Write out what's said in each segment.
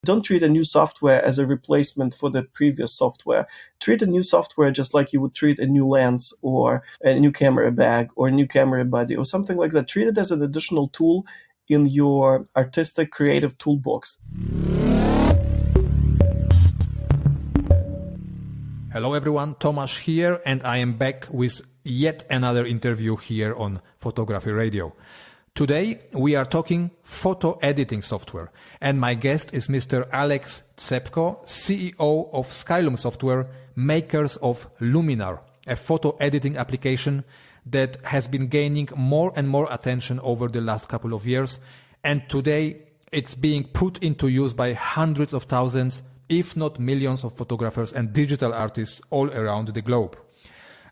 Don't treat a new software as a replacement for the previous software. Treat a new software just like you would treat a new lens or a new camera bag or a new camera body or something like that. Treat it as an additional tool in your artistic creative toolbox. Hello everyone, Tomasz here, and I am back with yet another interview here on Photography Radio. Today we are talking photo editing software, and my guest is Mr. Alex Tsepko, CEO of Skylum software, makers of Luminar, a photo editing application that has been gaining more and more attention over the last couple of years, and today it's being put into use by hundreds of thousands, if not millions of photographers and digital artists all around the globe.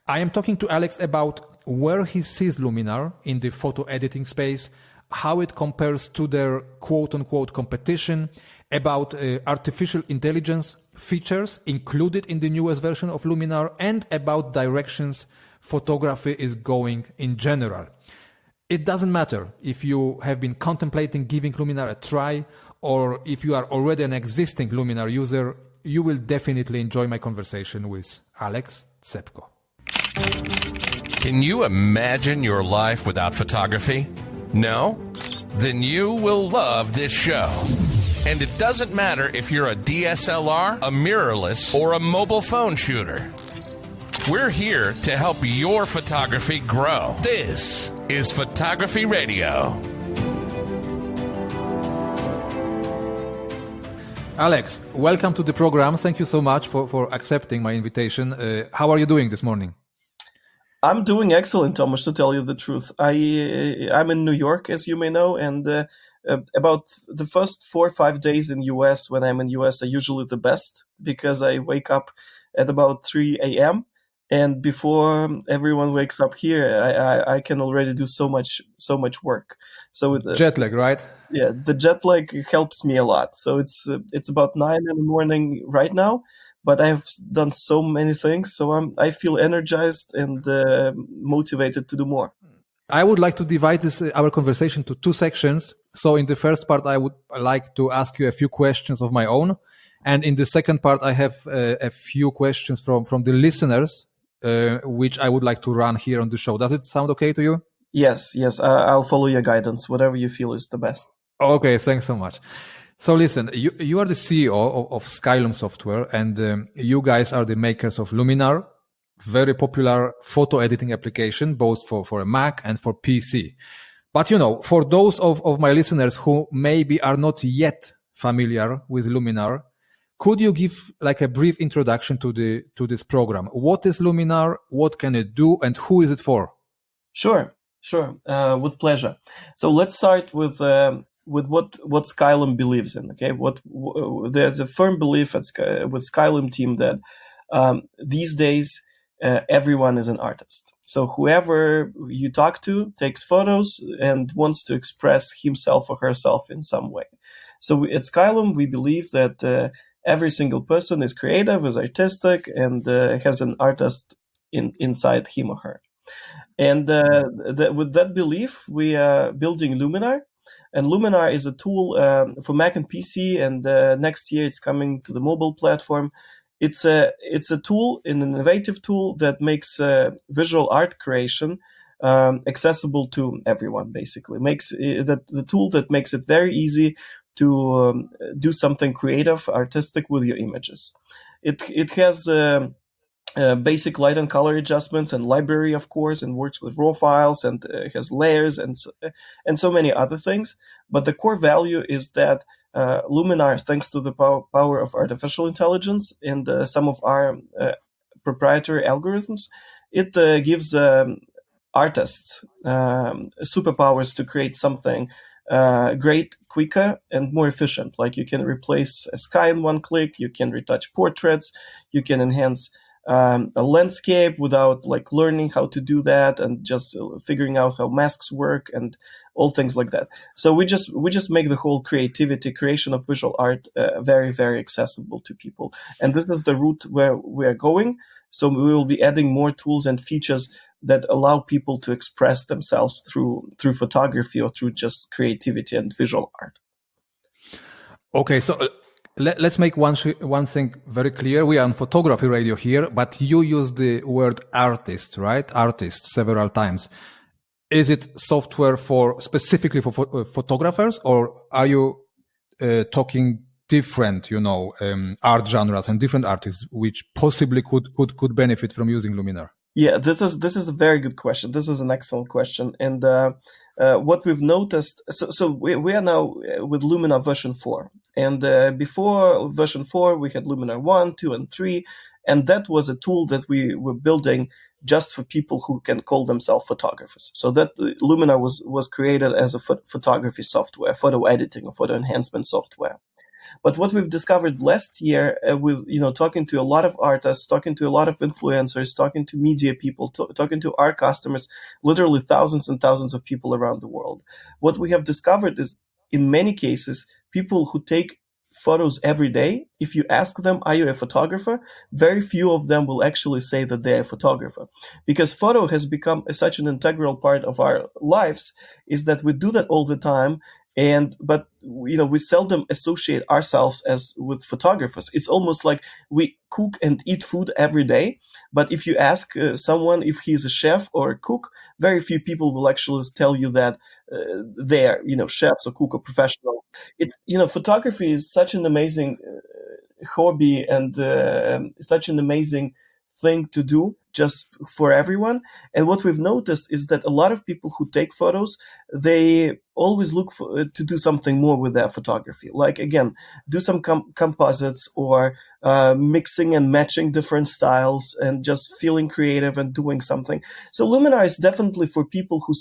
I am talking to Alex about where he sees Luminar in the photo editing space, how it compares to their quote-unquote competition, about artificial intelligence features included in the newest version of Luminar, and about directions photography is going in general. It doesn't matter if you have been contemplating giving Luminar a try or if you are already an existing Luminar user, you will definitely enjoy my conversation with Alex Tsepko. Can you imagine your life without photography? No? Then you will love this show. And it doesn't matter if you're a DSLR, a mirrorless, or a mobile phone shooter. We're here to help your photography grow. This is Photography Radio. Alex, welcome to the program. Thank you so much for accepting my invitation. How are you doing this morning? I'm doing excellent, Tomasz, to tell you the truth. I'm in New York, as you may know, and about the first 4 or 5 days in US, when I'm in US, are usually the best because I wake up at about 3 a.m. And before everyone wakes up here, I can already do so much work. So jet lag, right? Yeah, the jet lag helps me a lot. So it's about 9 in the morning right now. But I have done so many things, so I feel energized and motivated to do more. I would like to divide our conversation to two sections. So in the first part, I would like to ask you a few questions of my own. And in the second part, I have a few questions from the listeners, which I would like to run here on the show. Does it sound okay to you? Yes. I'll follow your guidance, whatever you feel is the best. Okay, thanks so much. So listen, you are the CEO of Skylum software, and you guys are the makers of Luminar, very popular photo editing application, both for a Mac and for PC. But for those of my listeners who maybe are not yet familiar with Luminar, could you give like a brief introduction to this program? What is Luminar? What can it do? And who is it for? Sure. With pleasure. So let's start with what Skylum believes in. Okay, there's a firm belief with Skylum team that these days everyone is an artist. So whoever you talk to takes photos and wants to express himself or herself in some way. So at Skylum we believe that every single person is creative, is artistic, and has an artist inside him or her. And with that belief, we are building Luminar. And Luminar is a tool for Mac and PC, and next year it's coming to the mobile platform. It's a tool, an innovative tool that makes visual art creation accessible to everyone. Basically, makes the tool that makes it very easy to do something creative, artistic with your images. It has basic light and color adjustments and library, of course, and works with raw files, and has layers and so many other things. But the core value is that Luminar, thanks to the power of artificial intelligence and some of our proprietary algorithms, it gives artists superpowers to create something great, quicker, and more efficient. Like you can replace a sky in one click, you can retouch portraits, you can enhance a landscape without like learning how to do that and just figuring out how masks work and all things like that. So we just make the whole creation of visual art very, very accessible to people. And this is the route where we are going. So we will be adding more tools and features that allow people to express themselves through photography or through just creativity and visual art. Okay, so Let's make one thing very clear. We are on photography radio here, but you use the word artist, right? Artist several times. Is it software specifically for photographers, or are you talking different, art genres and different artists which possibly could benefit from using Luminar? Yeah, this is a very good question. This is an excellent question, and what we've noticed. So we are now with Luminar version 4, and before version 4 we had Luminar 1, 2, and 3, and that was a tool that we were building just for people who can call themselves photographers. So that Luminar was created as a photography software, photo editing or photo enhancement software. But what we've discovered last year with, talking to a lot of artists, talking to a lot of influencers, talking to media people, talking to our customers, literally thousands and thousands of people around the world. What we have discovered is, in many cases, people who take photos every day, if you ask them, are you a photographer? Very few of them will actually say that they're a photographer, because photo has become such an integral part of our lives, is that we do that all the time. But we seldom associate ourselves as with photographers. It's almost like we cook and eat food every day. But if you ask someone if he's a chef or a cook, very few people will actually tell you that they're chefs or cook or professional. It's photography is such an amazing hobby and such an amazing thing to do just for everyone. And what we've noticed is that a lot of people who take photos, they always look to do something more with their photography. Like, again, do some composites or mixing and matching different styles and just feeling creative and doing something. So Luminar is definitely for people who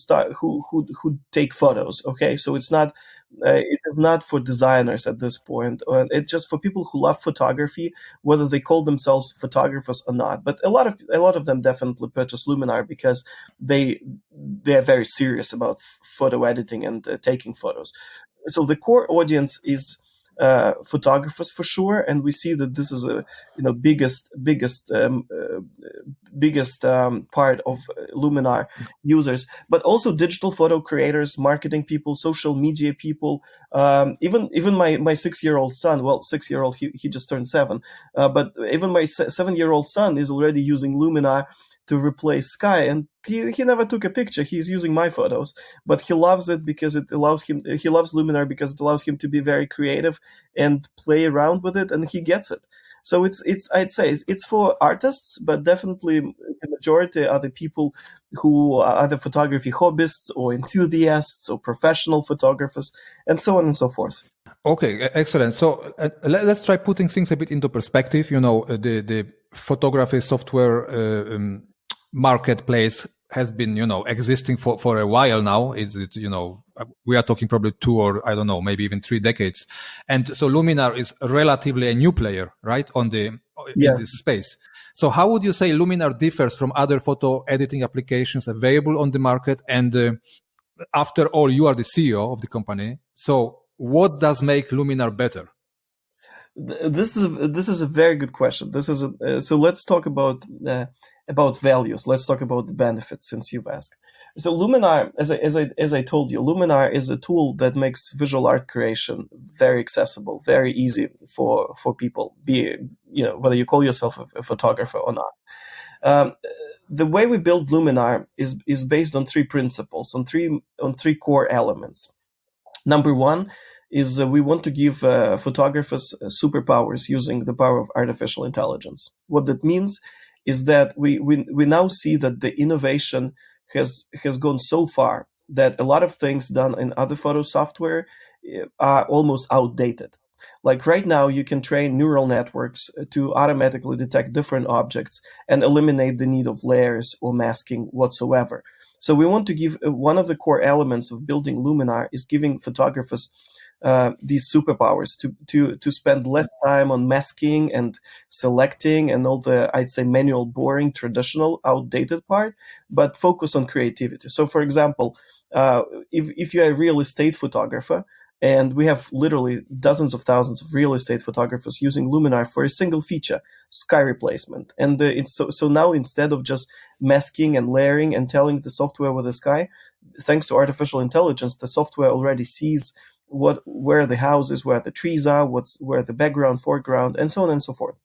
take photos. Okay, so it's not. It is not for designers at this point. It's just for people who love photography, whether they call themselves photographers or not. But a lot of them definitely purchase Luminar because they are very serious about photo editing and taking photos. So the core audience is photographers for sure, and we see that this is a biggest part of Luminar users, but also digital photo creators, marketing people, social media people, even my 6-year-old son. Well, 6-year-old, he just turned 7, but even my 7-year-old son is already using Luminar to replace Sky, and he never took a picture. He's using my photos, but he loves it because it allows him. He loves Luminar because it allows him to be very creative and play around with it, and he gets it. So I'd say it's for artists, but definitely the majority are the people who are the photography hobbyists or enthusiasts or professional photographers, and so on and so forth. Okay, excellent. So let's try putting things a bit into perspective. The photography software marketplace has been, existing for a while now. We are talking probably 2 or I don't know, maybe even 3 decades. And so Luminar is relatively a new player, right? In this space. So how would you say Luminar differs from other photo editing applications available on the market? And after all, you are the CEO of the company. So what does make Luminar better? This is a very good question. So let's talk about values. Let's talk about the benefits, since you've asked. So Luminar, as I told you, Luminar is a tool that makes visual art creation very accessible, very easy for people. Whether you call yourself a photographer or not. The way we build Luminar is based on 3 principles, on three core elements. Number 1 is we want to give photographers superpowers using the power of artificial intelligence. What that means is that we now see that the innovation has gone so far that a lot of things done in other photo software are almost outdated. Like right now, you can train neural networks to automatically detect different objects and eliminate the need of layers or masking whatsoever. So we want to give one of the core elements of building Luminar is giving photographers these superpowers to spend less time on masking and selecting and all the, I'd say, manual, boring, traditional, outdated part, but focus on creativity. So, for example, if you're a real estate photographer, and we have literally dozens of thousands of real estate photographers using Luminar for a single feature, sky replacement. And so now, instead of just masking and layering and telling the software with the sky, thanks to artificial intelligence, the software already sees where the houses, where the trees are, where the background, foreground, and so on and so forth.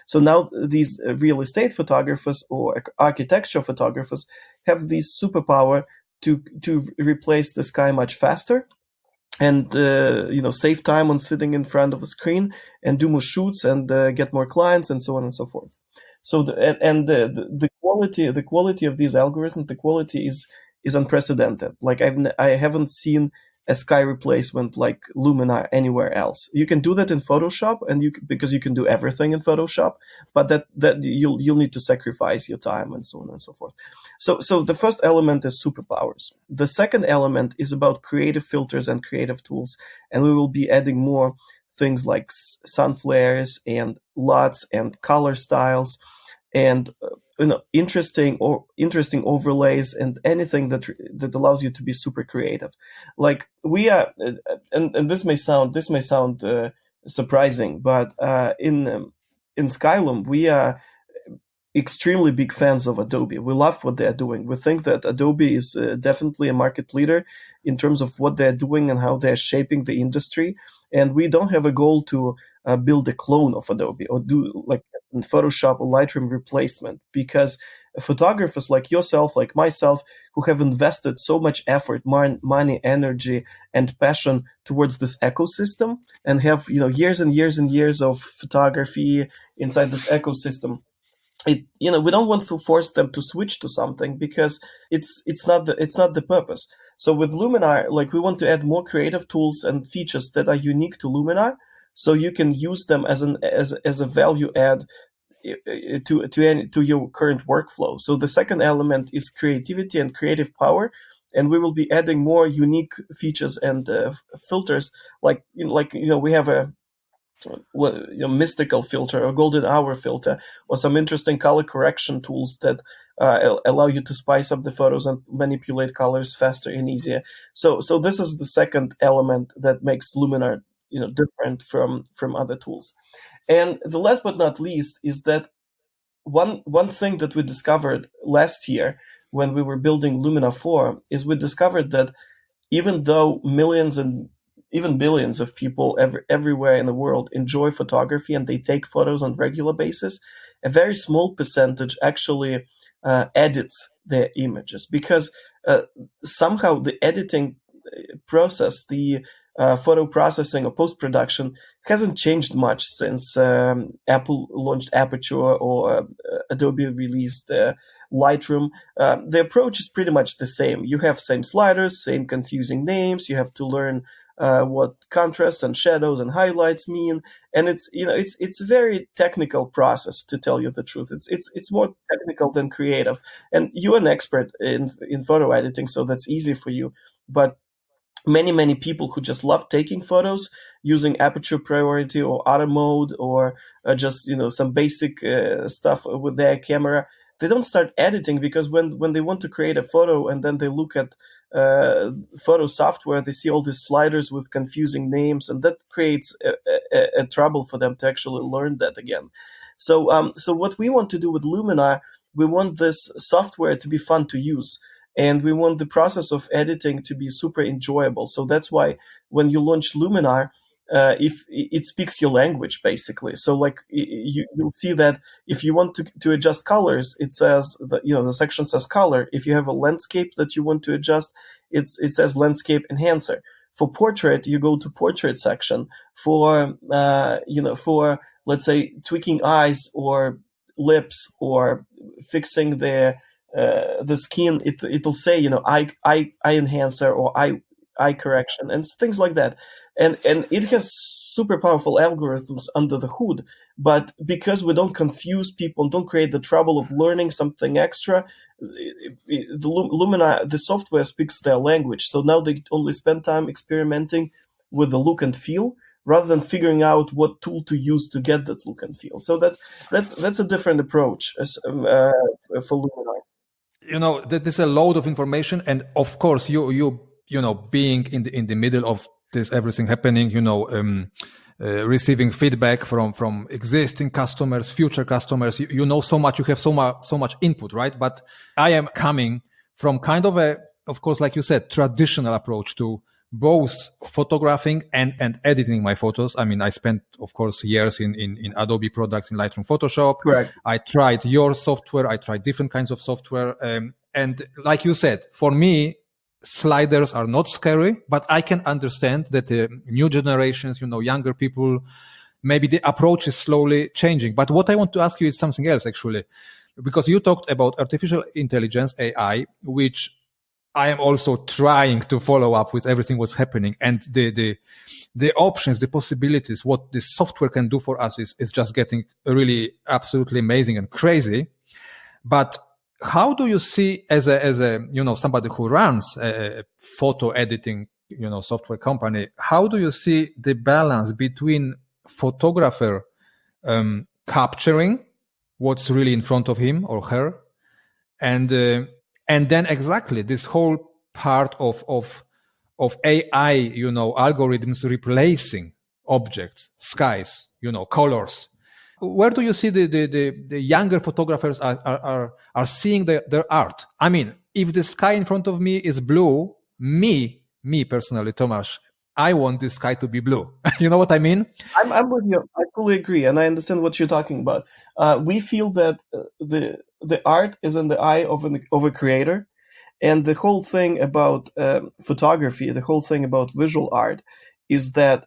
So now these real estate photographers or architecture photographers have this superpower to replace the sky much faster, and save time on sitting in front of a screen and do more shoots and get more clients and so on and so forth. So the quality of these algorithms, the quality is unprecedented. Like I haven't seen a sky replacement like Luminar anywhere else. You can do that in Photoshop, and because you can do everything in Photoshop, but that you'll need to sacrifice your time and so on and so forth. So the first element is superpowers. The second element is about creative filters and creative tools, and we will be adding more things like sun flares and LUTs and color styles and interesting overlays and anything that allows you to be super creative. Like we are, and this may sound surprising, but in Skylum we are extremely big fans of Adobe. We love what they are doing. We think that Adobe is definitely a market leader in terms of what they're doing and how they're shaping the industry. And we don't have a goal to build a clone of Adobe or do like Photoshop or Lightroom replacement, because photographers like yourself, like myself, who have invested so much effort, money, energy, and passion towards this ecosystem, and have years and years and years of photography inside this ecosystem. We don't want to force them to switch to something because it's not the purpose. So with Luminar, like we want to add more creative tools and features that are unique to Luminar, so you can use them as a value add to your current workflow. So the second element is creativity and creative power, and we will be adding more unique features and filters. Like we have a mystical filter or golden hour filter, or some interesting color correction tools that allow you to spice up the photos and manipulate colors faster and easier. So this is the second element that makes Luminar different from other tools. And the last but not least is that one thing that we discovered last year when we were building Luminar 4 is we discovered that even though millions and even billions of people everywhere in the world enjoy photography and they take photos on a regular basis, a very small percentage actually edits their images, because somehow the editing process, the photo processing or post-production hasn't changed much since Apple launched Aperture or Adobe released Lightroom. The approach is pretty much the same. You have same sliders, same confusing names. You have to learn what contrast and shadows and highlights mean, and it's a very technical process, to tell you the truth. It's more technical than creative, and you're an expert in photo editing, so that's easy for you. But many people who just love taking photos using aperture priority or auto mode or just some basic stuff with their camera, they don't start editing, because when they want to create a photo and then they look at photo software, they see all these sliders with confusing names, and that creates a trouble for them to actually learn that again. So what we want to do with Luminar, we want this software to be fun to use, and we want the process of editing to be super enjoyable. So that's why when you launch Luminar, if it speaks your language, basically. So like you'll see that if you want to adjust colors, it says that the section says color. If you have a landscape that you want to adjust, it says landscape enhancer. For portrait, you go to portrait section. For for let's say tweaking eyes or lips or fixing the skin, it'll say eye enhancer or eye correction and things like that. And it has super powerful algorithms under the hood, but because we don't confuse people, don't create the trouble of learning something extra, the Luminar, the software speaks their language. So now they only spend time experimenting with the look and feel, rather than figuring out what tool to use to get that look and feel. So that's a different approach for Luminar. That is a load of information, and of course, you being in the middle of this everything happening, receiving feedback from existing customers, future customers, you know so much, you have so much input, right? But I am coming from kind of of course, like you said, traditional approach to both photographing and editing my photos. I mean, I spent, of course, years in Adobe products, in Lightroom, Photoshop. Correct. I tried your software. I tried different kinds of software. And like you said, for me, sliders are not scary, but I can understand that the new generations, younger people, maybe the approach is slowly changing. But what I want to ask you is something else, actually, because you talked about artificial intelligence, AI, which I am also trying to follow up with everything what's happening, and the options, the possibilities, what the software can do for us is just getting really absolutely amazing and crazy. But how do you see as a somebody who runs a photo editing software company, how do you see the balance between photographer capturing what's really in front of him or her, and then exactly this whole part of AI, algorithms replacing objects, skies, colors? Where do you see the younger photographers are seeing their art? I mean, if the sky in front of me is blue, me personally, Tomasz, I want the sky to be blue. You know what I mean? I'm with you. I fully agree, and I understand what you're talking about. We feel that the art is in the eye of a creator, and the whole thing about photography, the whole thing about visual art, is that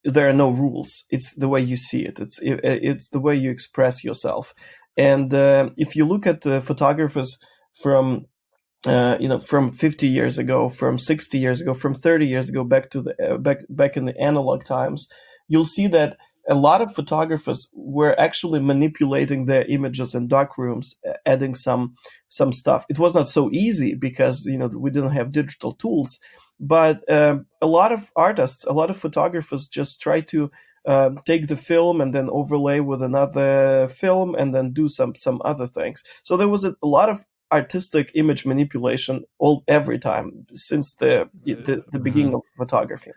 there are no rules. It's the way you see it. It's the way you express yourself. And if you look at the photographers from 50 years ago, from 60 years ago, from 30 years ago, back to the back in the analog times, you'll see that a lot of photographers were actually manipulating their images in dark rooms, adding some stuff. It was not so easy because we didn't have digital tools, but a lot of artists, a lot of photographers just try to take the film and then overlay with another film and then do some other things. So there was a lot of artistic image manipulation every time since the beginning of photography.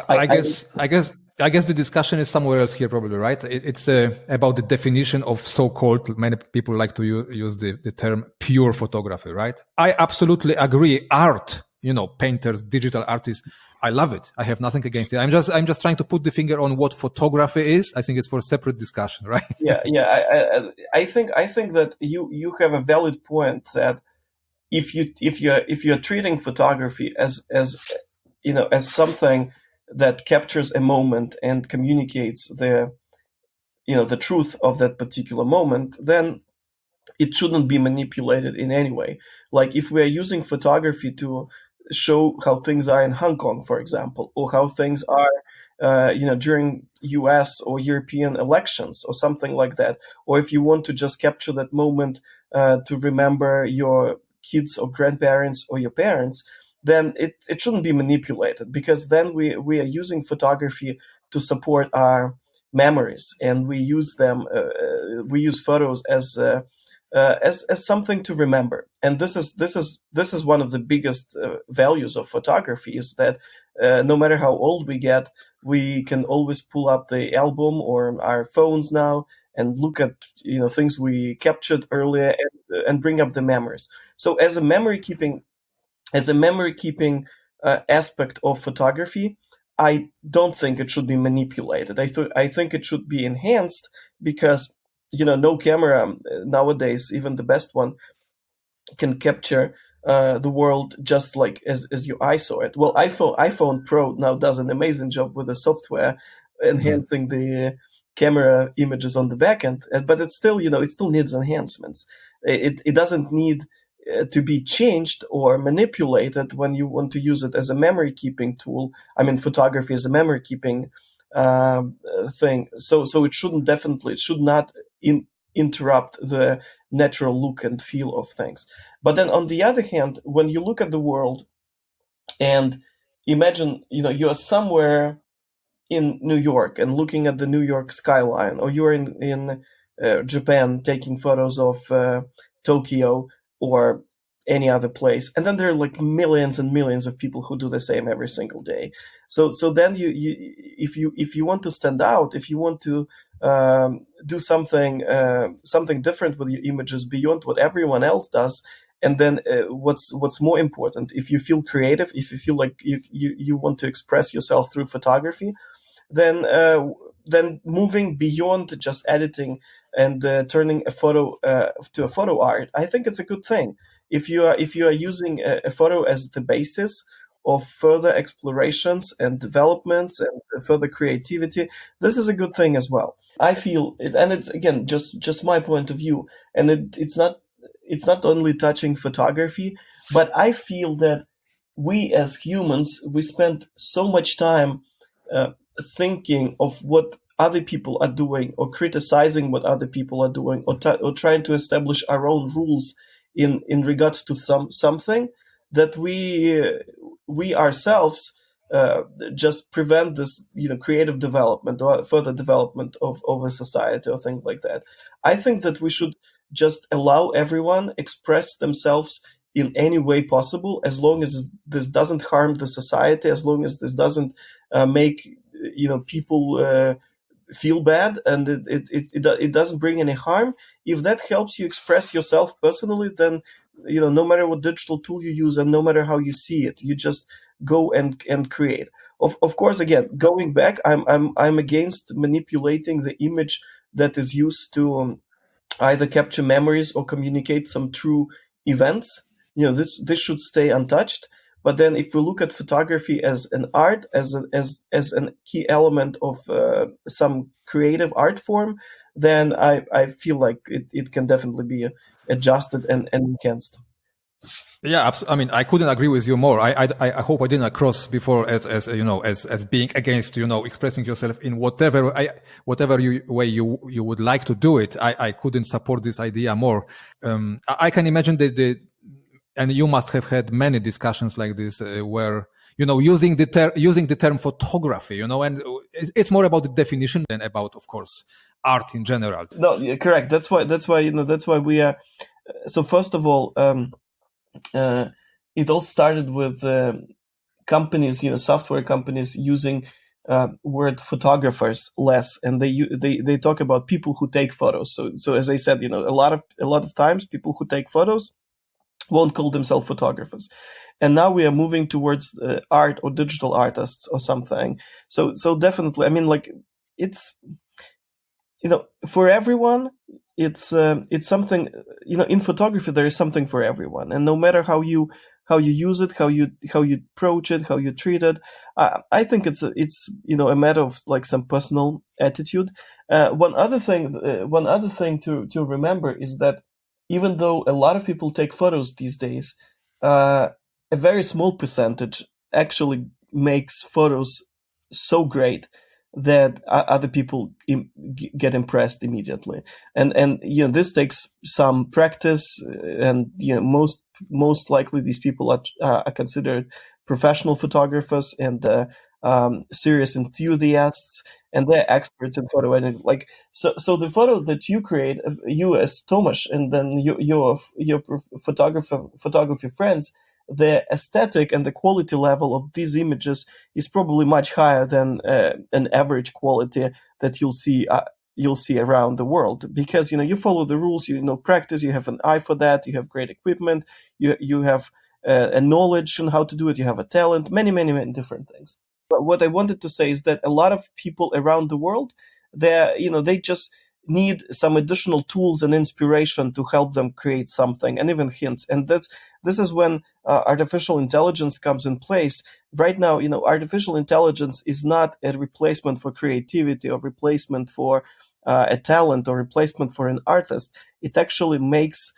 I guess the discussion is somewhere else here, probably, right? It's about the definition of so-called, many people like to use the term pure photography, right? I absolutely agree. Art, painters, digital artists, I love it. I have nothing against it. I'm just trying to put the finger on what photography is. I think it's for a separate discussion, right? Yeah. I think that you have a valid point that if you're treating photography as something that captures a moment and communicates the truth of that particular moment, then it shouldn't be manipulated in any way. Like if we are using photography to show how things are in Hong Kong, for example, or how things are during US or European elections or something like that, or if you want to just capture that moment to remember your kids or grandparents or your parents, then it shouldn't be manipulated, because then we are using photography to support our memories, and we use them. We use photos as something to remember. And this is one of the biggest values of photography, is that no matter how old we get, we can always pull up the album or our phones now and look at things we captured earlier and bring up the memories. So as a memory keeping aspect of photography, I don't think it should be manipulated. I think it should be enhanced, because no camera nowadays, even the best one, can capture the world just like as your eye saw it. Well, iPhone Pro now does an amazing job with the software enhancing the camera images on the back end, but it still needs enhancements. It doesn't need to be changed or manipulated when you want to use it as a memory keeping tool. I mean, photography is a memory keeping thing, so it should not interrupt the natural look and feel of things. But then on the other hand, when you look at the world and imagine you're somewhere in New York and looking at the New York skyline, or you're in Japan taking photos of Tokyo or any other place, and then there are like millions and millions of people who do the same every single day. So then if you want to stand out, if you want to do something different with your images beyond what everyone else does, And then what's more important, if you feel creative, if you feel like you want to express yourself through photography, then moving beyond just editing and turning a photo to a photo art, I think it's a good thing. If you are using a photo as the basis of further explorations and developments and further creativity, this is a good thing as well. I feel it, and it's again just my point of view, and it's not only touching photography, but I feel that we as humans, we spend so much time thinking of what other people are doing, or criticizing what other people are doing, or trying to establish our own rules in regards to something, that we ourselves just prevent this creative development or further development of a society or things like that. I think that we should just allow everyone express themselves in any way possible, as long as this doesn't harm the society, as long as this doesn't make people feel bad, and it doesn't bring any harm. If that helps you express yourself personally, then no matter what digital tool you use and no matter how you see it, you just go and create. Of course, again, going back, I'm against manipulating the image that is used to either capture memories or communicate some true events. This should stay untouched. But then, if we look at photography as an art, as a key element of some creative art form, then I feel like it can definitely be adjusted and enhanced. Yeah, I mean, I couldn't agree with you more. I hope I didn't cross before as being against expressing yourself in whatever way you would like to do it. I couldn't support this idea more. I can imagine that and you must have had many discussions like this where using the term photography, and it's more about the definition than about, of course, art in general. No, yeah, correct. That's why we are. So first of all, it all started with companies, software companies using word photographers less, and they talk about people who take photos. So as I said, a lot of times people who take photos won't call themselves photographers. And now we are moving towards art or digital artists or something. So definitely, I mean, like, it's, for everyone, it's something, in photography, there is something for everyone. And no matter how you use it, how you approach it, how you treat it, I think it's a matter of like some personal attitude. One other thing to remember is that even though a lot of people take photos these days, a very small percentage actually makes photos so great that other people get impressed immediately. And this takes some practice, and most likely these people are considered professional photographers and serious enthusiasts, and they're experts in photo editing. Like, so the photo that you create, you as Tomash, and then your photography friends, the aesthetic and the quality level of these images is probably much higher than an average quality that you'll see around the world, because you follow the rules, practice, you have an eye for that, you have great equipment, you have a knowledge on how to do it, you have a talent, many different things. But what I wanted to say is that a lot of people around the world, they just need some additional tools and inspiration to help them create something, and even hints. And this is when artificial intelligence comes in place. Right now, artificial intelligence is not a replacement for creativity or replacement for a talent or replacement for an artist. It actually makes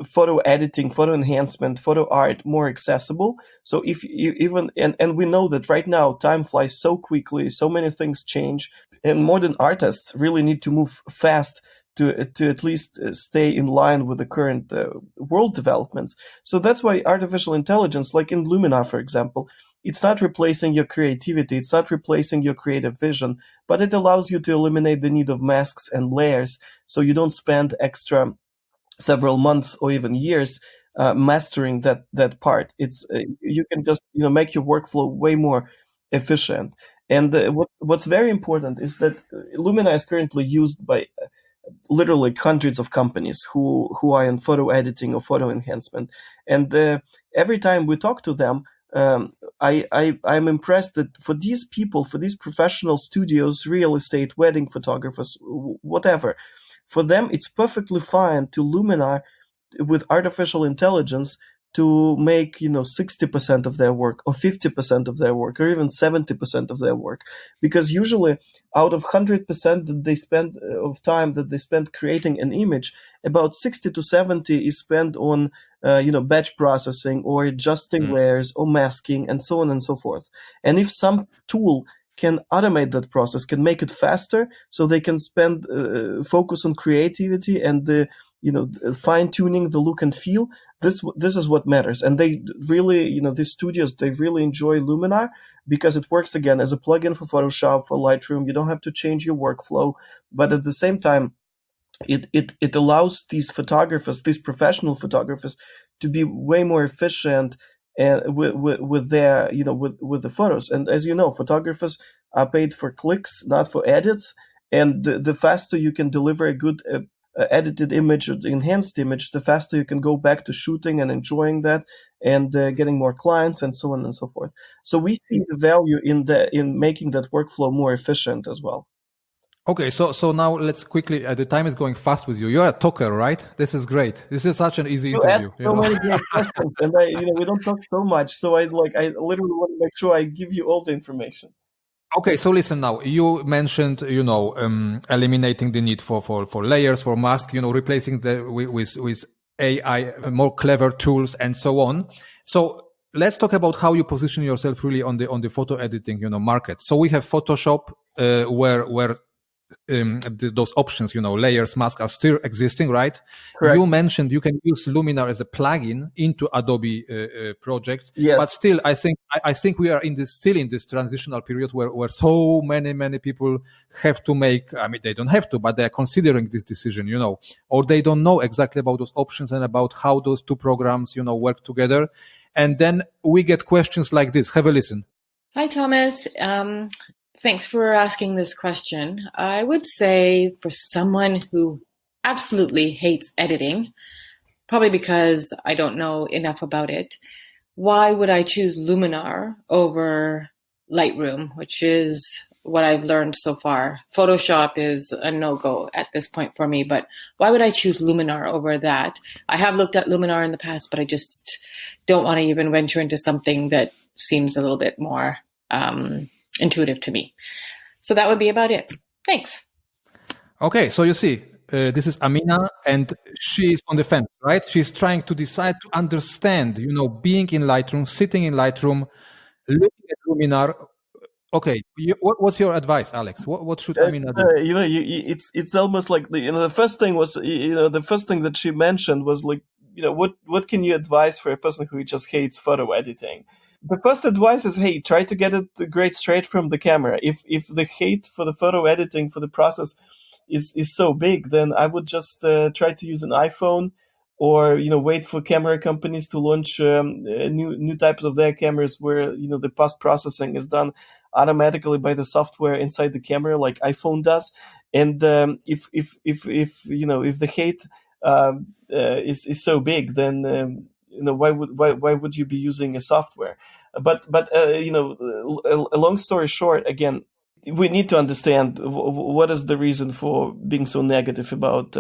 photo editing, photo enhancement, photo art more accessible. So if you even, and we know that right now time flies so quickly, so many things change, and modern artists really need to move fast to at least stay in line with the current world developments. So that's why artificial intelligence, like in Luminar, for example, it's not replacing your creativity, it's not replacing your creative vision, but it allows you to eliminate the need of masks and layers, so you don't spend extra several months or even years mastering that part. It's you can just make your workflow way more efficient. And what's very important is that Luminar is currently used by literally hundreds of companies who are in photo editing or photo enhancement, and every time we talk to them, I'm impressed that for these people, for these professional studios, real estate, wedding photographers, whatever, for them it's perfectly fine to Luminar with artificial intelligence to make 60% of their work or 50% of their work or even 70% of their work, because usually out of 100% that they spend of time that they spend creating an image, about 60 to 70 is spent on batch processing or adjusting layers or masking and so on and so forth. And if some tool can automate that process, can make it faster, so they can spend focus on creativity and fine-tuning the look and feel. This is what matters. And they really, these studios, they really enjoy Luminar because it works, again, as a plugin for Photoshop, for Lightroom. You don't have to change your workflow. But at the same time, it allows these photographers, these professional photographers, to be way more efficient with their, with the photos. And as you know, photographers are paid for clicks, not for edits. And the faster you can deliver a good edited image or enhanced image, the faster you can go back to shooting and enjoying that and getting more clients and so on and so forth. So we see the value in making that workflow more efficient as well. Okay, so now let's quickly. The time is going fast with you. You're a talker, right? This is great. This is such an easy interview. You ask so many great questions, and we don't talk so much. So I literally want to make sure I give you all the information. Okay, so listen now. You mentioned, eliminating the need for layers, for masks, replacing with AI, more clever tools, and so on. So let's talk about how you position yourself really on the photo editing, market. So we have Photoshop, where those options, layers, masks are still existing, right? Correct. You mentioned you can use Luminar as a plugin into Adobe projects, yes. But still, I think we are still in this transitional period where so many people have to make. I mean, they don't have to, but they are considering this decision, or they don't know exactly about those options and about how those two programs, work together. And then we get questions like this. Have a listen. Hi, Thomas. Thanks for asking this question. I would say for someone who absolutely hates editing, probably because I don't know enough about it, why would I choose Luminar over Lightroom, which is what I've learned so far? Photoshop is a no-go at this point for me, but why would I choose Luminar over that? I have looked at Luminar in the past, but I just don't want to even venture into something that seems a little bit more intuitive to me. So that would be about it. Thanks. Okay, so you see, this is Amina, and she's on the fence, right? She's trying to decide to understand, being in Lightroom, sitting in Lightroom, looking at Luminar. Okay, what's your advice, Alex? What should Amina do? It's almost like the first thing was, the first thing that she mentioned was like, what can you advise for a person who just hates photo editing? The first advice is, hey, try to get it great straight from the camera. If the hate for the photo editing, for the process is so big, then I would just try to use an iPhone, or wait for camera companies to launch new types of their cameras where the post processing is done automatically by the software inside the camera, like iPhone does. And if the hate is so big, then why would you be using a software? But a long story short, again, we need to understand what is the reason for being so negative about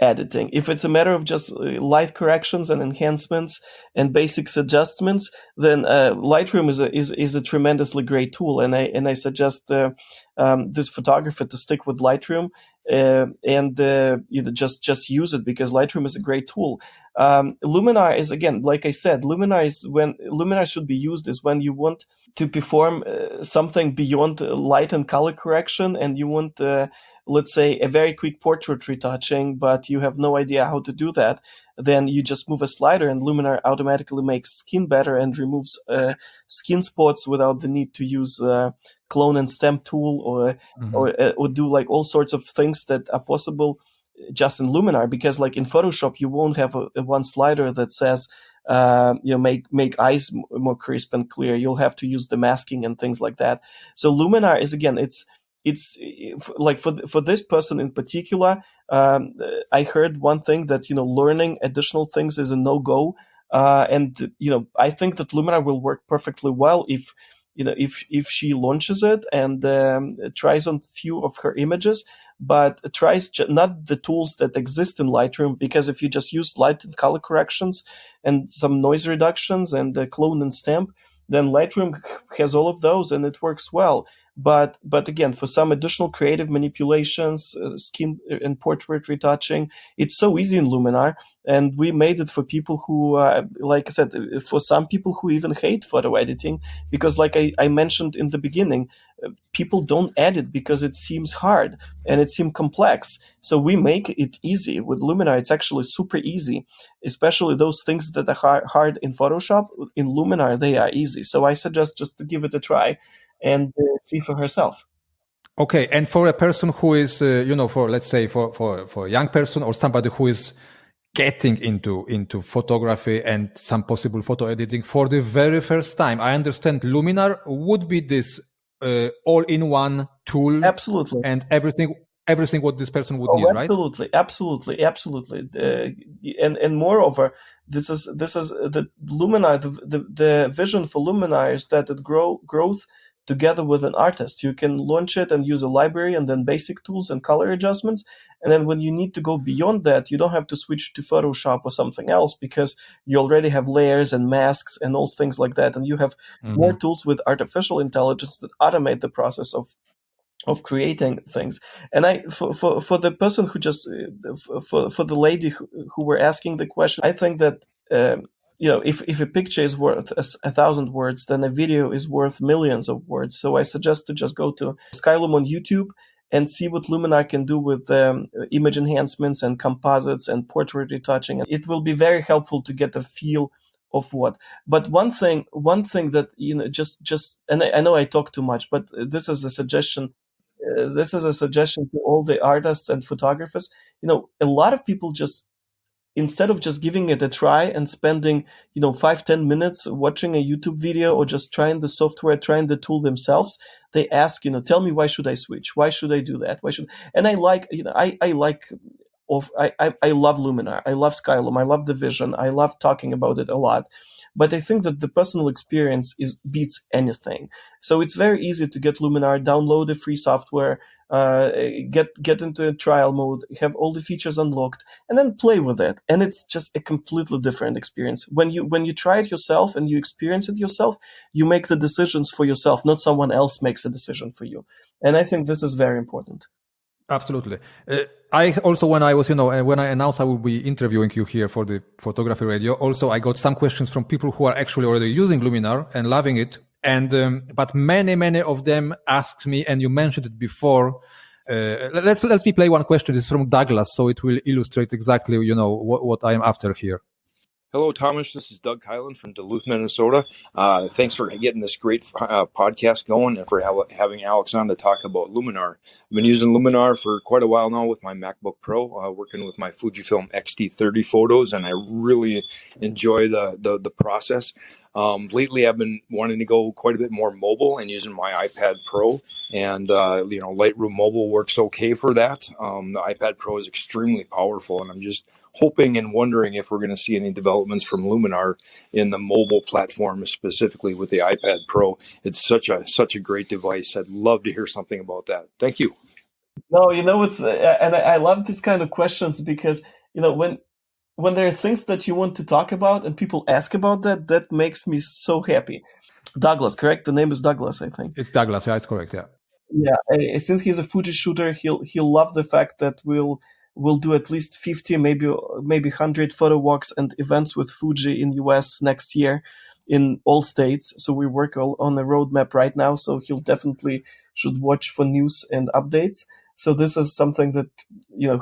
editing. If it's a matter of just light corrections and enhancements and basic adjustments, then Lightroom is a tremendously great tool, and I suggest this photographer to stick with Lightroom and just use it, because Lightroom is a great tool. Luminar is, again, like I said, Luminar should be used is when you want to perform something beyond light and color correction, and you want let's say a very quick portrait retouching, but you have no idea how to do that. Then you just move a slider and Luminar automatically makes skin better and removes skin spots without the need to use clone and stamp tool or do like all sorts of things that are possible just in Luminar. Because like in Photoshop, you won't have a one slider that says make eyes more crisp and clear. You'll have to use the masking and things like that. So Luminar is, again, it's it's like for this person in particular, I heard one thing that, learning additional things is a no-go. And I think that Luminar will work perfectly well if she launches it and tries on few of her images, but tries not the tools that exist in Lightroom, because if you just use light and color corrections and some noise reductions and clone and stamp, then Lightroom has all of those and it works well. But again, for some additional creative manipulations, skin and portrait retouching, it's so easy in Luminar. And we made it for people who, like I said, for some people who even hate photo editing, because like I mentioned in the beginning, people don't edit because it seems hard and it seems complex. So we make it easy. With Luminar, it's actually super easy, especially those things that are hard in Photoshop. In Luminar, they are easy. So I suggest just to give it a try and see for herself. Okay, and for a person who is, for let's say for a young person or somebody who is getting into photography and some possible photo editing for the very first time, I understand Luminar would be this all-in-one tool. Absolutely. And everything what this person would need, right? Absolutely. And moreover, this is the Luminar. The vision for Luminar is that it grows together with an artist. You can launch it and use a library and then basic tools and color adjustments. And then when you need to go beyond that, you don't have to switch to Photoshop or something else, because you already have layers and masks and all things like that. And you have more tools with artificial intelligence that automate the process of creating things. And for the person who just, for the lady who were asking the question, I think that, if a picture is worth 1,000 words, then a video is worth millions of words. So I suggest to just go to Skylum on YouTube and see what Luminar can do with image enhancements and composites and portrait retouching. It will be very helpful to get a feel of what. But one thing that, just, and I know I talk too much, but this is a suggestion. This is a suggestion to all the artists and photographers. A lot of people just, instead of just giving it a try and spending, 5-10 minutes watching a YouTube video or just trying the software, trying the tool themselves, they ask, tell me, why should I switch? Why should I do that? And I like, I love Luminar. I love Skylum. I love the vision. I love talking about it a lot. But I think that the personal experience beats anything. So it's very easy to get Luminar, download the free software, get into a trial mode, have all the features unlocked, and then play with it. And it's just a completely different experience. When you try it yourself and you experience it yourself, you make the decisions for yourself, not someone else makes a decision for you. And I think this is very important. Absolutely. I also, when I was, when I announced I will be interviewing you here for the Photography Radio, also I got some questions from people who are actually already using Luminar and loving it. And, but many of them asked me, and you mentioned it before. Let me play one question. It's from Douglas, so it will illustrate exactly, what I am after here. Hello, Tomash. This is Doug Kylan from Duluth, Minnesota. Thanks for getting this great podcast going and for having Alex on to talk about Luminar. I've been using Luminar for quite a while now with my MacBook Pro, working with my Fujifilm X-T30 photos, and I really enjoy the process. Lately, I've been wanting to go quite a bit more mobile and using my iPad Pro, and Lightroom Mobile works okay for that. The iPad Pro is extremely powerful, and I'm just hoping and wondering if we're going to see any developments from Luminar in the mobile platform, specifically with the iPad Pro. It's such a great device. I'd love to hear something about that. Thank you. No, it's and I love these kind of questions, because when there are things that you want to talk about and people ask about that makes me so happy. Douglas, correct? The name is Douglas, I think. It's Douglas. Yeah, it's correct. Yeah. Yeah. Since he's a Fuji shooter, he'll love the fact that we'll do at least 50, maybe 100 photo walks and events with Fuji in US next year in all states. So we work on a roadmap right now. So he'll definitely should watch for news and updates. So this is something that,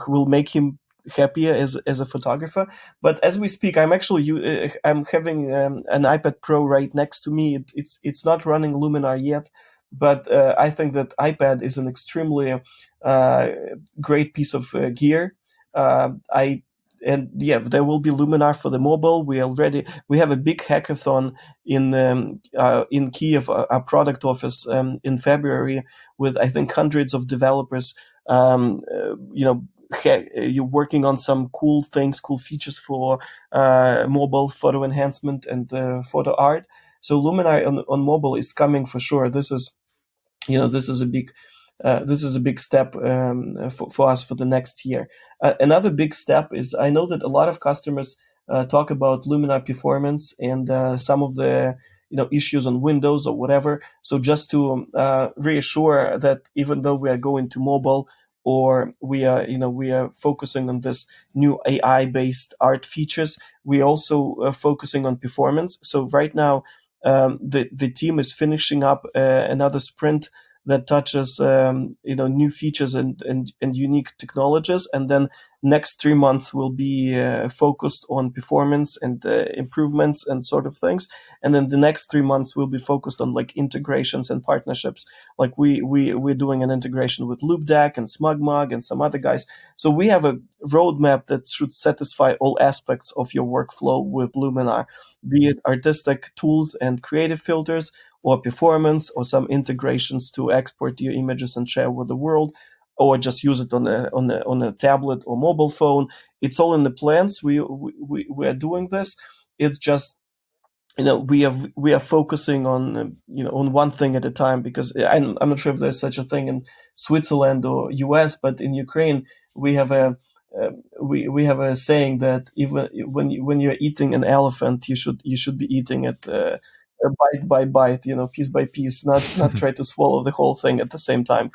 will make him happier as a photographer. But as we speak, I'm having an iPad Pro right next to me. It's not running Luminar yet, but I think that iPad is an extremely great piece of gear. yeah, there will be Luminar for the mobile. We have a big hackathon in Kiev, our product office, in February, with I think hundreds of developers. You're working on some cool things, cool features for mobile photo enhancement and photo art. So Luminar on mobile is coming for sure. This is a big step for us for the next year. Another big step is, I know that a lot of customers talk about Luminar performance and some of the issues on Windows or whatever. So just to reassure that even though we are going to mobile, or we are focusing on this new AI-based art features, we also focusing on performance. So right now, the team is finishing up another sprint that touches new features and unique technologies, and then next 3 months will be focused on performance and improvements and sort of things, and then the next 3 months will be focused on like integrations and partnerships. Like we're doing an integration with LoopDeck and SmugMug and some other guys. So we have a roadmap that should satisfy all aspects of your workflow with Luminar, be it artistic tools and creative filters, or performance, or some integrations to export your images and share with the world, or just use it on a tablet or mobile phone. It's all in the plans. We are doing this. It's just we are focusing on on one thing at a time, because I'm not sure if there's such a thing in Switzerland or US, but in Ukraine we have a saying that even when you're eating an elephant, you should be eating it bite by bite, piece by piece, not try to swallow the whole thing at the same time.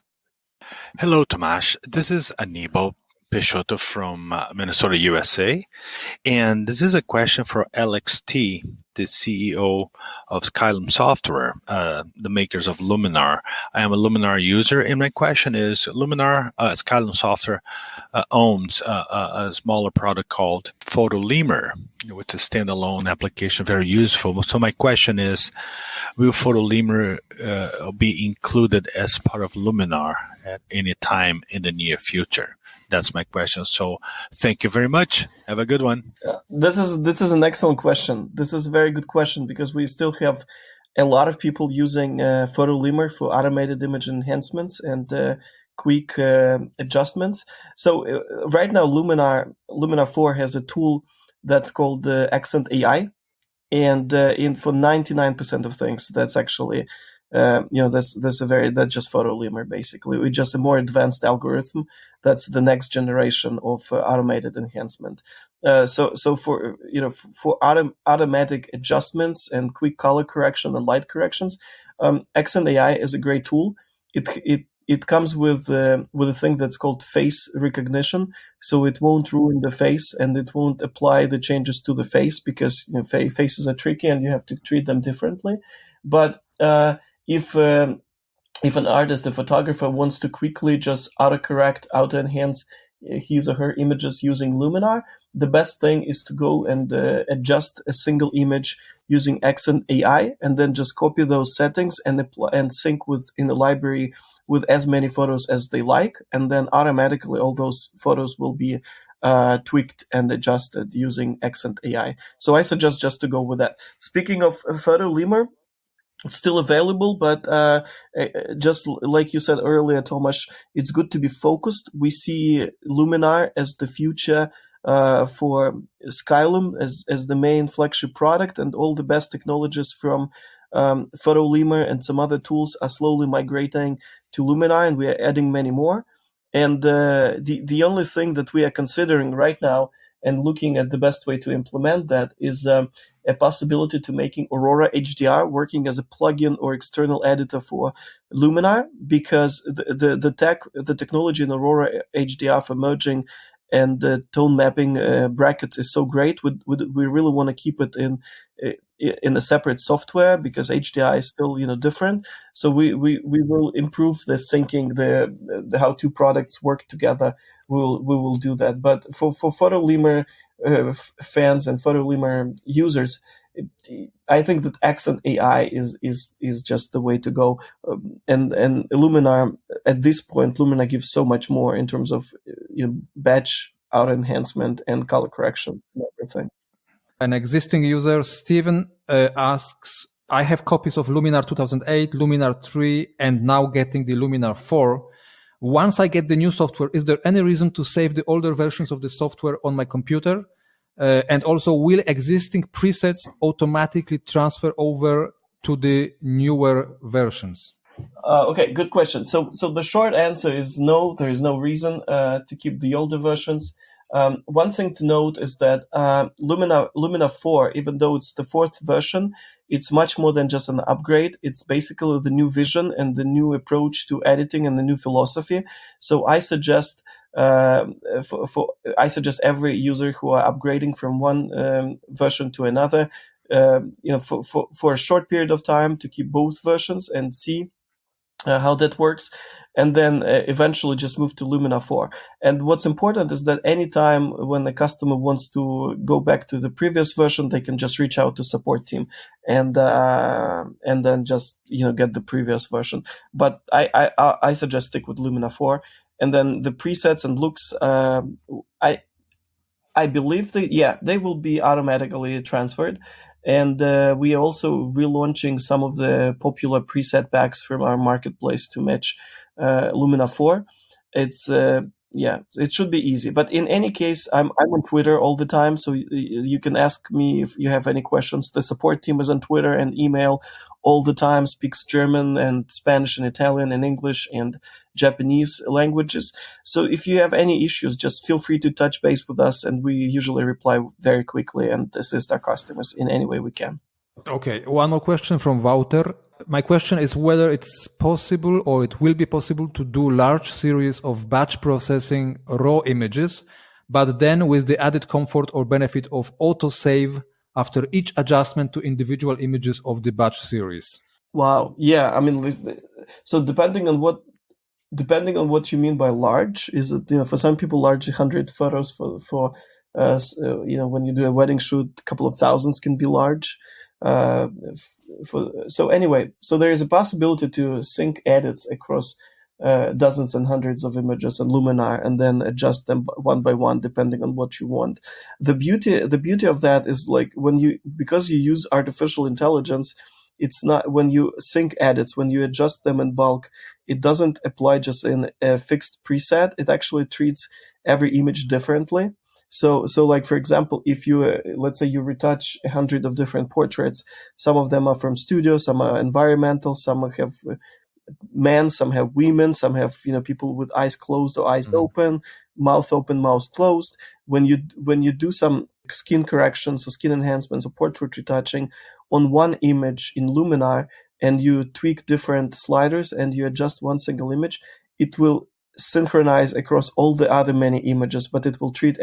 Hello, Tomash. This is Aníbal Peixoto from Minnesota, USA. And this is a question for Alex T., the CEO of Skylum Software, the makers of Luminar. I am a Luminar user, and my question is, Skylum Software owns a smaller product called Lemur, which is a standalone application, very useful. So my question is, will Lemur be included as part of Luminar at any time in the near future? That's my question. So thank you very much. Have a good one. This is an excellent question. This is a very good question, because we still have a lot of people using Lemur for automated image enhancements and quick adjustments. So right now, Luminar 4 has a tool that's called Accent AI, and for 99% of things, that's actually that's just Lemur basically. It's just a more advanced algorithm. That's the next generation of automated enhancement. So for automatic adjustments and quick color correction and light corrections, Accent AI is a great tool. It comes with a thing that's called face recognition, so it won't ruin the face and it won't apply the changes to the face, because faces are tricky and you have to treat them differently. But if an artist, a photographer, wants to quickly just auto-correct, auto-enhance his or her images using Luminar, the best thing is to go and adjust a single image using Accent AI, and then just copy those settings and apply and sync in the library with as many photos as they like, and then automatically all those photos will be tweaked and adjusted using Accent AI. So I suggest just to go with that. Speaking of Lemur, it's still available, but just like you said earlier, Tomash, it's good to be focused. We see Luminar as the future for Skylum as the main flagship product, and all the best technologies from Lemur and some other tools are slowly migrating to Luminar, and we are adding many more. And the only thing that we are considering right now and looking at the best way to implement that is a possibility to making Aurora HDR working as a plugin or external editor for Luminar, because the technology in Aurora HDR for merging and tone mapping brackets is so great. We really want to keep it in a separate software, because HDR is still different. So we will improve the syncing, the how two products work together. We will do that. But for Lemur fans and Lemur users, I think that Accent AI is just the way to go. And Luminar, at this point, Luminar gives so much more in terms of batch auto enhancement and color correction and everything. An existing user, Steven, asks, I have copies of Luminar 2008, Luminar 3, and now getting the Luminar 4. Once I get the new software, is there any reason to save the older versions of the software on my computer? And also, will existing presets automatically transfer over to the newer versions? Okay, good question. So the short answer is no, there is no reason to keep the older versions. One thing to note is that Luminar 4, even though it's the fourth version, it's much more than just an upgrade. It's basically the new vision and the new approach to editing and the new philosophy. So I suggest I suggest every user who are upgrading from one version to another, for a short period of time to keep both versions and see how that works, and then eventually just move to Luminar 4. And what's important is that anytime when a customer wants to go back to the previous version, they can just reach out to support team and then just get the previous version. But I suggest stick with Luminar 4, and then the presets and looks. I believe they will be automatically transferred. And we are also relaunching some of the popular preset packs from our marketplace to match Luminar 4. It's it should be easy. But in any case, I'm on Twitter all the time, so you can ask me if you have any questions. The support team is on Twitter and email all the time, speaks German and Spanish and Italian and English and Japanese languages. So if you have any issues, just feel free to touch base with us, and we usually reply very quickly and assist our customers in any way we can. Okay, one more question from Wouter. My question is whether it's possible or it will be possible to do large series of batch processing raw images, but then with the added comfort or benefit of autosave after each adjustment to individual images of the batch series. Wow. Yeah. I mean, so depending on what you mean by large, is it, for some people, large 100 photos for when you do a wedding shoot, a couple of thousands can be large. So there is a possibility to sync edits across dozens and hundreds of images in Luminar and then adjust them one by one depending on what you want. The beauty of that is because you use artificial intelligence, it's not when you sync edits, when you adjust them in bulk, it doesn't apply just in a fixed preset. It actually treats every image differently. So like, for example, if you, let's say you retouch 100 of different portraits, some of them are from studio, some are environmental, some have men, some have women, some have, people with eyes closed or eyes open, mouth closed. When you do some skin corrections or skin enhancements or portrait retouching on one image in Luminar and you tweak different sliders and you adjust one single image, it will synchronize across all the other many images, but it will treat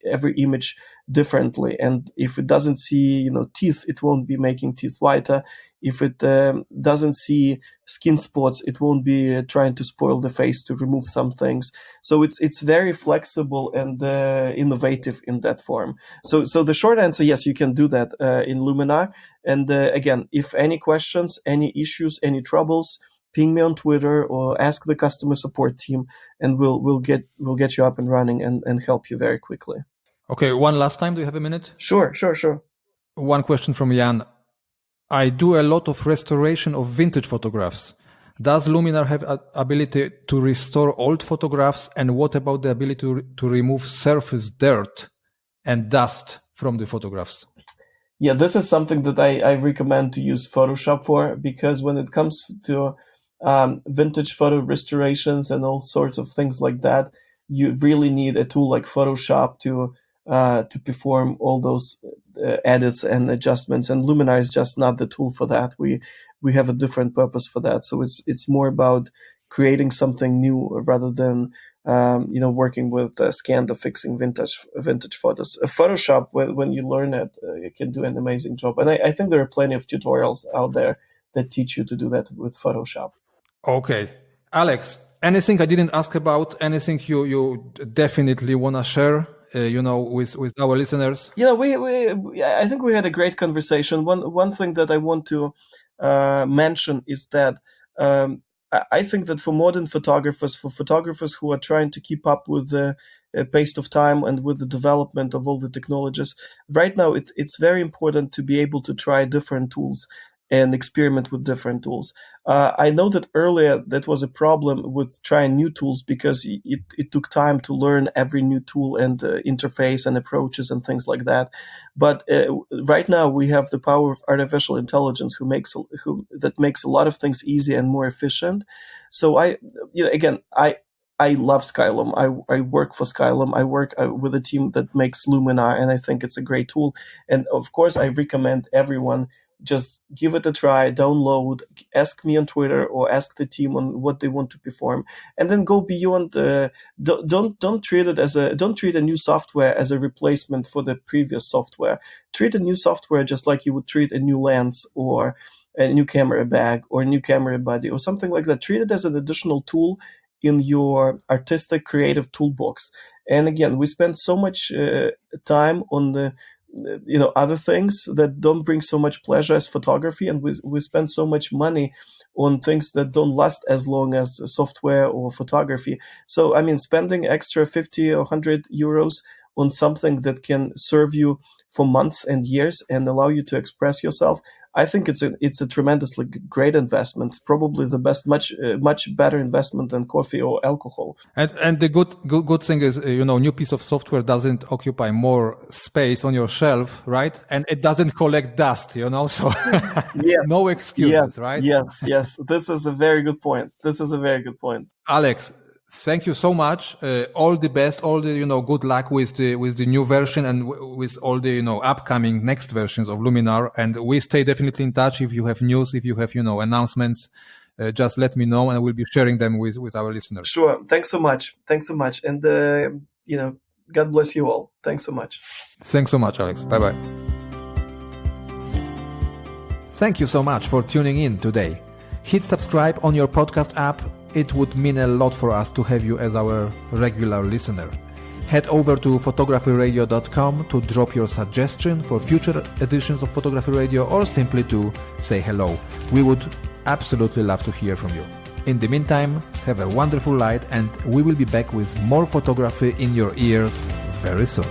every image differently. And if it doesn't see, teeth, it won't be making teeth whiter. If it doesn't see skin spots, it won't be trying to spoil the face to remove some things. So it's very flexible and innovative in that form. So the short answer, yes, you can do that in Luminar. And again, if any questions, any issues, any troubles, ping me on Twitter or ask the customer support team, and we'll get you up and running and help you very quickly. Okay, one last time. Do you have a minute? Sure. One question from Jan. I do a lot of restoration of vintage photographs. Does Luminar have ability to restore old photographs? And what about the ability to remove surface dirt and dust from the photographs? Yeah, this is something that I recommend to use Photoshop for, because when it comes to vintage photo restorations and all sorts of things like that, you really need a tool like Photoshop to perform all those edits and adjustments. And Luminar is just not the tool for that. We have a different purpose for that. So it's more about creating something new rather than working with scanned or fixing vintage photos. Photoshop, when you learn it, you can do an amazing job. And I think there are plenty of tutorials out there that teach you to do that with Photoshop. Okay. Alex, anything I didn't ask about, anything you definitely want to share, with our listeners? I think we had a great conversation. One thing that I want to mention is that I think that for modern photographers, for photographers who are trying to keep up with the pace of time and with the development of all the technologies, right now it's very important to be able to try different tools and experiment with different tools. I know that earlier that was a problem with trying new tools because it took time to learn every new tool and interface and approaches and things like that. But right now we have the power of artificial intelligence that makes a lot of things easy and more efficient. So I love Skylum. I work for Skylum. I work with a team that makes Luminar, and I think it's a great tool. And of course, I recommend everyone just give it a try, download, ask me on Twitter or ask the team on what they want to perform, and then go beyond. Don't treat a new software as a replacement for the previous software. Treat a new software just like you would treat a new lens or a new camera bag or a new camera body or something like that. Treat it as an additional tool in your artistic creative toolbox. And again, we spend so much time on the other things that don't bring so much pleasure as photography, and we spend so much money on things that don't last as long as software or photography. So I mean, spending extra 50 or 100 euros on something that can serve you for months and years and allow you to express yourself, I think it's a tremendously great investment. Probably the best, much better investment than coffee or alcohol. And the good thing is, new piece of software doesn't occupy more space on your shelf, right? And it doesn't collect dust, so yes. No excuses, yes. right? Yes. This is a very good point. Alex, thank you so much. All the best, all the, good luck with the new version and with all the, upcoming next versions of Luminar. And we stay definitely in touch. If you have news, if you have, announcements, just let me know and we'll be sharing them with our listeners. Sure. Thanks so much. And, God bless you all. Thanks so much. Thanks so much, Alex. Bye-bye. Thank you so much for tuning in today. Hit subscribe on your podcast app. It would mean a lot for us to have you as our regular listener. Head over to photographyradio.com to drop your suggestion for future editions of Photography Radio or simply to say hello. We would absolutely love to hear from you. In the meantime, have a wonderful night and we will be back with more photography in your ears very soon.